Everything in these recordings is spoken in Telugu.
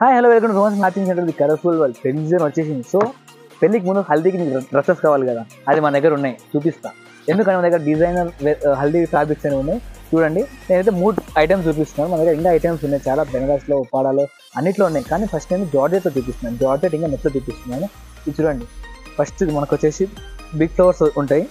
Hi hello welcome to Romans matching centre the colourful world. పెళ్లి సీజన్ వచ్చేసింది. సో పెళ్లికి ముందు హల్దీకి నీకు డ్రెస్సెస్ కావాలి కదా, అది మన దగ్గర ఉన్నాయి, చూపిస్తా. ఎందుకంటే మన దగ్గర డిజైనర్ హల్దీ ఫ్యాబ్రిక్స్ అనేవి ఉన్నాయి. చూడండి, నేనైతే 3 ఐటమ్స్ చూపిస్తున్నాను. మన దగ్గర ఇంకా ఐటమ్స్ ఉన్నాయి చాలా, బెనారస్లో, ఉప్పాడాలో అన్నిట్లో ఉన్నాయి. కానీ ఫస్ట్ నేను జార్జెట్తో చూపిస్తున్నాను, జార్జెట్ ఇంకా నెట్లో చూపిస్తున్నాను. ఇది చూడండి, ఫస్ట్ మనకు వచ్చేసి బిగ్ ఫ్లవర్స్ ఉంటాయి,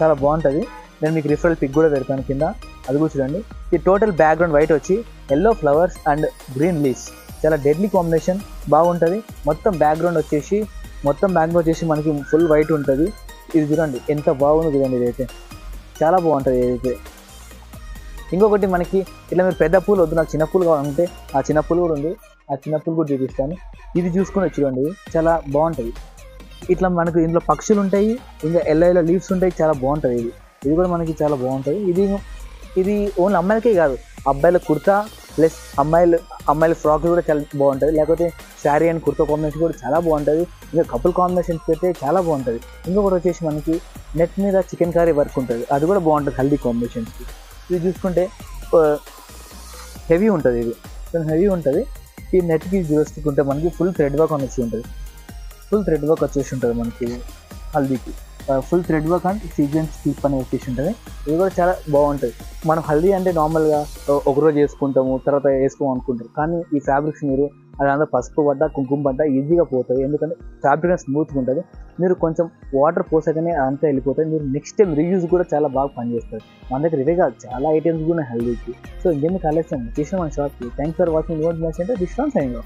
చాలా బాగుంటుంది. నేను మీకు రిఫరల్ పిక్ కూడా పెడతాను కింద, అది కూడా చూడండి. ఈ టోటల్ బ్యాక్గ్రౌండ్ వైట్ వచ్చి yellow flowers and green leaves, చాలా డెడ్లీ కాంబినేషన్, బాగుంటుంది. మొత్తం బ్యాక్గ్రౌండ్ వచ్చేసి మనకి ఫుల్ వైట్ ఉంటుంది. ఇది చూడండి ఎంత బాగుంది చూడండి, ఇదైతే చాలా బాగుంటుంది. ఇదైతే ఇంకొకటి మనకి ఇట్లా మీరు పెద్ద పూలు వద్దు, నాకు చిన్న పూలు కావాలంటే ఆ చిన్న పూలు కూడా ఉంది, ఆ చిన్న పూలు కూడా చూపిస్తాను. ఇది చూసుకుని చూడండి, చాలా బాగుంటుంది. ఇట్లా మనకు ఇందులో పక్షులు ఉంటాయి, ఇంకా ఎల్లో లీవ్స్ ఉంటాయి, చాలా బాగుంటుంది. ఇది కూడా మనకి చాలా బాగుంటుంది. ఇది ఓన్లీ అమ్మాయిలకే కాదు, అబ్బాయిల కుర్తా ప్లస్ అమ్మాయిల ఫ్రాక్ కూడా చాలా బాగుంటుంది. లేకపోతే శారీ అండ్ కుర్తా కాంబినేషన్ కూడా చాలా బాగుంటుంది. ఇంకా కపుల్ కాంబినేషన్స్ అయితే చాలా బాగుంటుంది. ఇంకొకటి వచ్చేసి మనకి నెట్ మీద చికెన్ కర్రీ వర్క్ ఉంటుంది, అది కూడా బాగుంటుంది హల్దీ కాంబినేషన్స్కి. ఇది చూసుకుంటే హెవీ ఉంటుంది, ఇది హెవీ ఉంటుంది. ఈ నెట్కి చూసుకుంటే మనకి ఫుల్ థ్రెడ్ వర్క్ వచ్చి ఉంటుంది, మనకి హల్దీకి full thread work and seasons clip అని వచ్చేసి ఉంటుంది. ఇది కూడా చాలా బాగుంటుంది. మనం హల్దీ అంటే నార్మల్గా ఒకరోజు వేసుకుంటాము, తర్వాత వేసుకోము అనుకుంటారు. కానీ ఈ ఫ్యాబ్రిక్స్ మీరు అదంతా పసుపు పడ్డా కుంకుమ పడ్డా ఈజీగా పోతుంది. ఎందుకంటే ఫ్యాబ్రిక్ స్మూత్గా ఉంటుంది. మీరు కొంచెం వాటర్ పోసాకనే అంతా వెళ్ళిపోతుంది. మీరు నెక్స్ట్ టైం రీయూజ్ కూడా చాలా బాగా పనిచేస్తుంది. మన దగ్గర ఇవే కాదు, చాలా ఐటమ్స్ కూడా హెల్దీకి. సో ఇంకెందుకు కలెక్షన్ చేసిన మన షాప్కి. Thanks for watching. Discount sign.